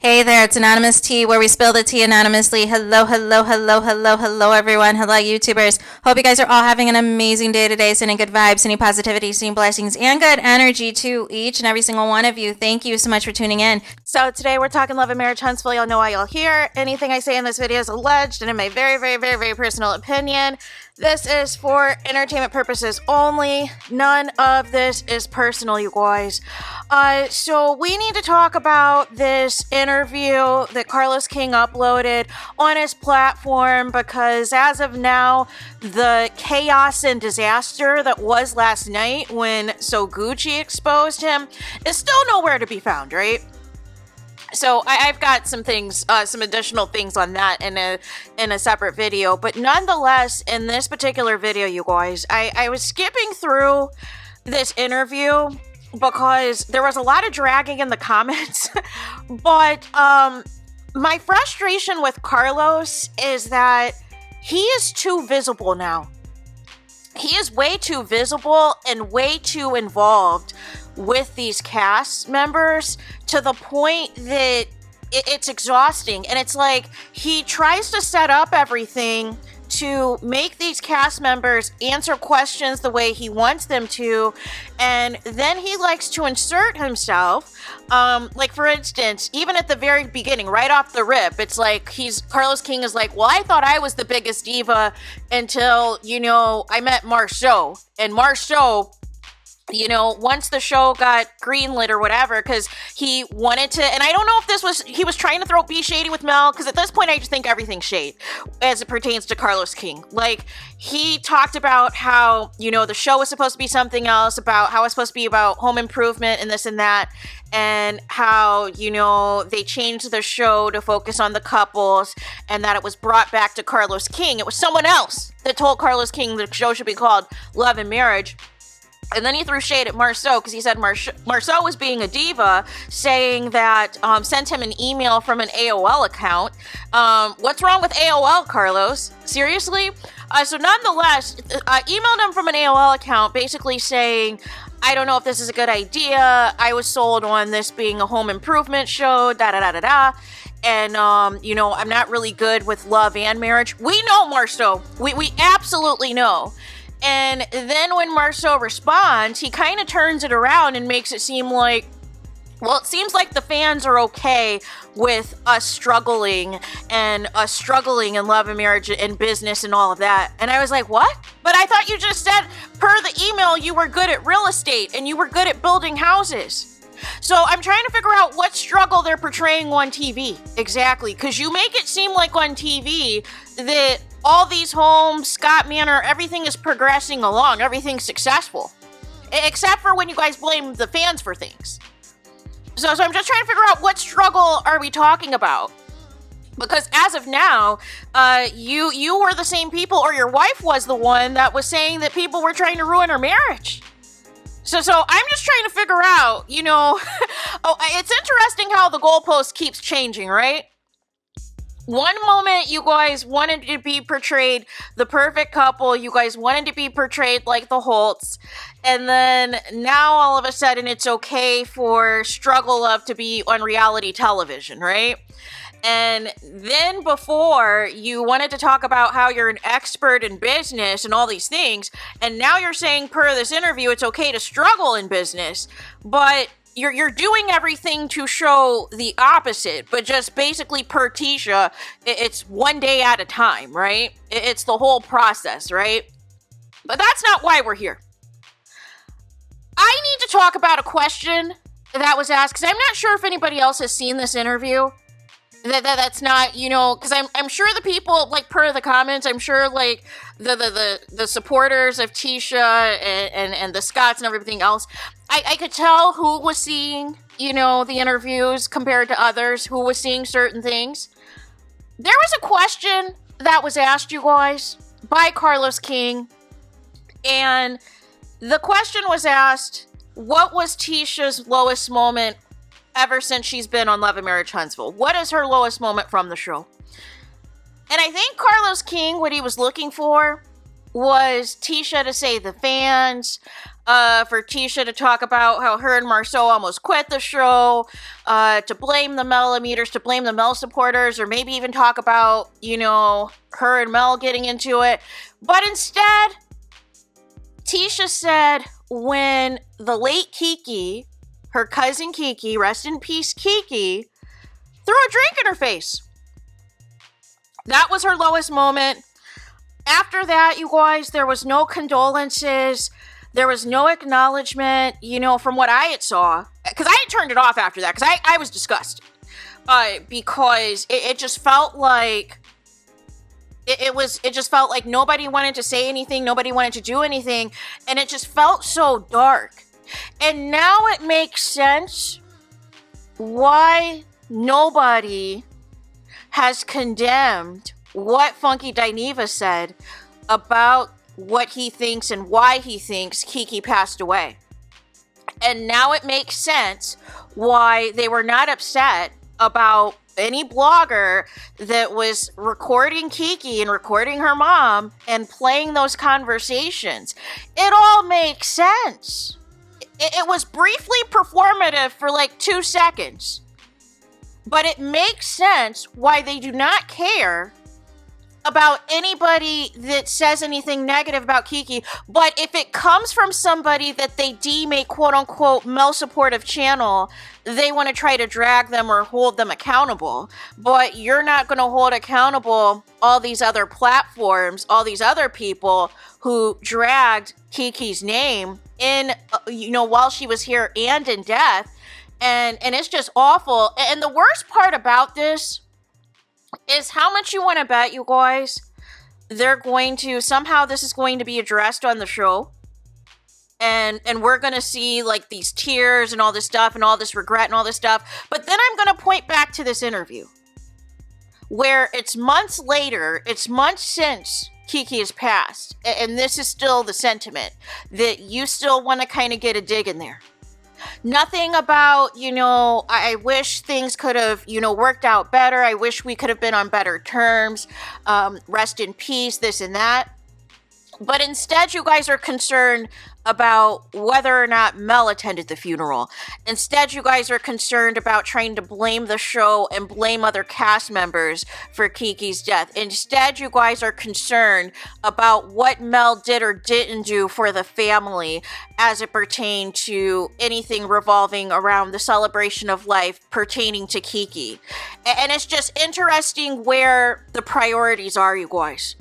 Hey there, it's Anonymous Tea, where we spill the tea anonymously. Hello, hello, hello, hello, hello, everyone. Hello, YouTubers. Hope you guys are all having an amazing day today, sending good vibes, sending positivity, sending blessings, and good energy to each and every single one of you. Thank you so much for tuning in. So today we're talking love and marriage, Huntsville. Y'all know why y'all here. Anything I say in this video is alleged and in my very, very, very, very personal opinion. This is for entertainment purposes only. None of this is personal, you guys. So we need to talk about this interview that Carlos King uploaded on his platform, because as of now, the chaos and disaster that was last night when Gucci exposed him is still nowhere to be found, right? So I've got some things, some additional things on that in a separate video. But nonetheless, in this particular video, you guys, I was skipping through this interview because there was a lot of dragging in the comments. But my frustration with Carlos is that he is too visible now. He is way too visible and way too involved with these cast members to the point that it's exhausting. And it's like he tries to set up everything to make these cast members answer questions the way he wants them to, and then he likes to insert himself. Like for instance, even at the very beginning, right off the rip, it's like Carlos King is like, well, I thought I was the biggest diva until, I met Marceau. And Marceau, once the show got greenlit or whatever, because he wanted to, and I don't know if he was trying to throw be shady with Mel, because at this point I just think everything's shade as it pertains to Carlos King. Like, he talked about how, the show was supposed to be something else, about how it's supposed to be about home improvement and this and that, and how, they changed the show to focus on the couples, and that it was brought back to Carlos King. It was someone else that told Carlos King the show should be called Love and Marriage. And then he threw shade at Marceau because he said Marceau was being a diva, saying that sent him an email from an AOL account. What's wrong with AOL, Carlos? Seriously? So nonetheless, emailed him from an AOL account basically saying, I don't know if this is a good idea. I was sold on this being a home improvement show, da-da-da-da-da. And, I'm not really good with love and marriage. We know Marceau. We absolutely know. And then when Marceau responds, he kind of turns it around and makes it seem like, well, it seems like the fans are okay with us struggling in love and marriage and business and all of that. And I was like, what? But I thought you just said, per the email, you were good at real estate and you were good at building houses. So I'm trying to figure out what struggle they're portraying on TV exactly, because you make it seem like on TV that all these homes, Scott Manor, everything is progressing along, everything's successful, except for when you guys blame the fans for things. So I'm just trying to figure out what struggle are we talking about, because as of now, you were the same people, or your wife was the one that was saying that people were trying to ruin her marriage. So I'm just trying to figure out, it's interesting how the goalpost keeps changing, right? One moment, you guys wanted to be portrayed the perfect couple. You guys wanted to be portrayed like the Holts. And then now all of a sudden it's okay for Struggle Love to be on reality television, right? And then before, you wanted to talk about how you're an expert in business and all these things. And now you're saying, per this interview, it's okay to struggle in business. But you're doing everything to show the opposite. But just basically per TISHA, it's one day at a time, right? It's the whole process, right? But that's not why we're here. I need to talk about a question that was asked, because I'm not sure if anybody else has seen this interview. That's not, because I'm sure the people, like, per the comments, I'm sure, like, the supporters of TISHA and the Scotts and everything else, I could tell who was seeing, the interviews compared to others, who was seeing certain things. There was a question that was asked, you guys, by Carlos King, and the question was asked, what was TISHA's lowest moment ever since she's been on Love and Marriage Huntsville? What is her lowest moment from the show? And I think Carlos King, what he was looking for was TISHA to save the fans, for TISHA to talk about how her and Marceau almost quit the show, to blame the Melimeters, to blame the Mel supporters, or maybe even talk about, you know, her and Mel getting into it. But instead, TISHA said when the late Kiki, her cousin Kiki, rest in peace Kiki, threw a drink in her face. That was her lowest moment. After that, you guys, there was no condolences. There was no acknowledgement, you know, from what I had saw. Because I had turned it off after that, because I was disgusted. Because it just felt like... It just felt like nobody wanted to say anything, nobody wanted to do anything, and it just felt so dark. And now it makes sense why nobody has condemned what Funky Dineva said about what he thinks and why he thinks Kiki passed away. And now it makes sense why they were not upset about any blogger that was recording Kiki and recording her mom and playing those conversations. It all makes sense. It was briefly performative for like 2 seconds. But it makes sense why they do not care about anybody that says anything negative about Kiki. But if it comes from somebody that they deem a quote-unquote Mel supportive channel, they want to try to drag them or hold them accountable. But you're not going to hold accountable all these other platforms, all these other people who dragged Kiki's name in, you know, while she was here and in death. And it's just awful. And the worst part about this is how much you want to bet, you guys, they're going to, somehow this is going to be addressed on the show. And we're going to see like these tears and all this stuff and all this regret and all this stuff. But then I'm going to point back to this interview where it's months later, it's months since Kiki has passed. And this is still the sentiment that you still want to kind of get a dig in there. Nothing about, you know, I wish things could have, you know, worked out better. I wish we could have been on better terms. Rest in peace, this and that. But instead, you guys are concerned about whether or not Mel attended the funeral. Instead, you guys are concerned about trying to blame the show and blame other cast members for Kiki's death. Instead, you guys are concerned about what Mel did or didn't do for the family as it pertained to anything revolving around the celebration of life pertaining to Kiki. And it's just interesting where the priorities are, you guys.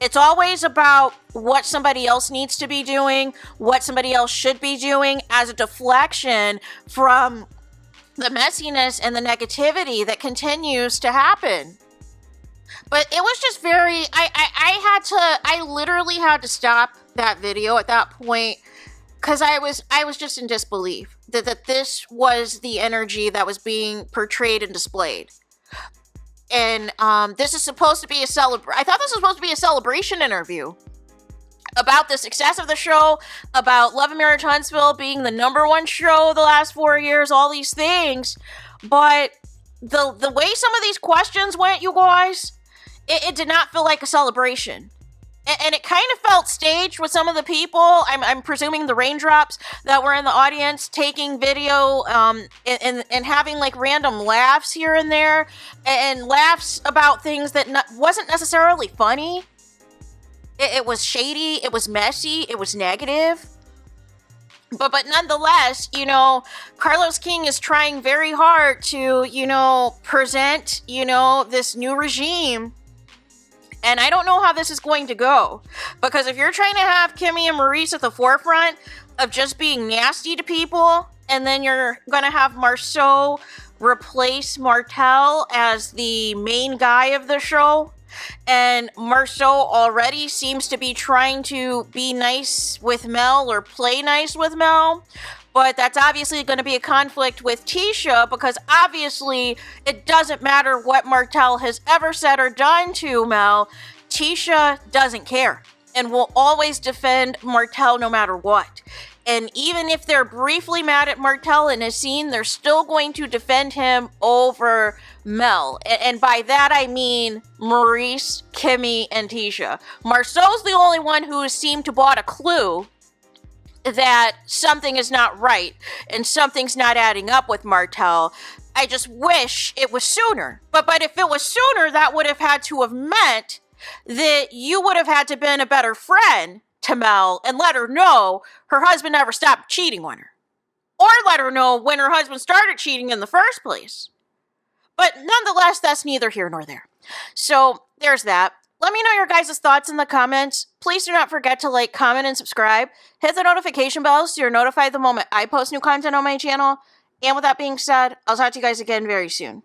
It's always about what somebody else needs to be doing, what somebody else should be doing as a deflection from the messiness and the negativity that continues to happen. But it was just very, I literally had to stop that video at that point because I was just in disbelief that this was the energy that was being portrayed and displayed. And this is supposed to be I thought this was supposed to be a celebration interview about the success of the show, about Love and Marriage Huntsville being the #1 show of the last 4 years, all these things. But the way some of these questions went, you guys, it did not feel like a celebration. And it kind of felt staged with some of the people, I'm presuming the raindrops that were in the audience taking video and having like random laughs here and there and laughs about things that wasn't necessarily funny. It was shady, it was messy, it was negative. But nonetheless, you know, Carlos King is trying very hard to, you know, present, you know, this new regime. And I don't know how this is going to go. Because if you're trying to have Kimmy and Maurice at the forefront of just being nasty to people, and then you're going to have Marceau replace Martel as the main guy of the show, and Marceau already seems to be trying to be nice with Mel or play nice with Mel, but that's obviously going to be a conflict with TISHA because obviously it doesn't matter what Martel has ever said or done to Mel. TISHA doesn't care and will always defend Martel no matter what. And even if they're briefly mad at Martel in a scene, they're still going to defend him over Mel. And by that I mean Maurice, Kimmy, and Tisha. Marceau's the only one who seemed to bought a clue that something is not right and something's not adding up with Martel. I just wish it was sooner. But if it was sooner, that would have had to have meant that you would have had to been a better friend to Mel and let her know her husband never stopped cheating on her. Or let her know when her husband started cheating in the first place. But nonetheless, that's neither here nor there. So there's that. Let me know your guys' thoughts in the comments. Please do not forget to like, comment, and subscribe. Hit the notification bell so you're notified the moment I post new content on my channel. And with that being said, I'll talk to you guys again very soon.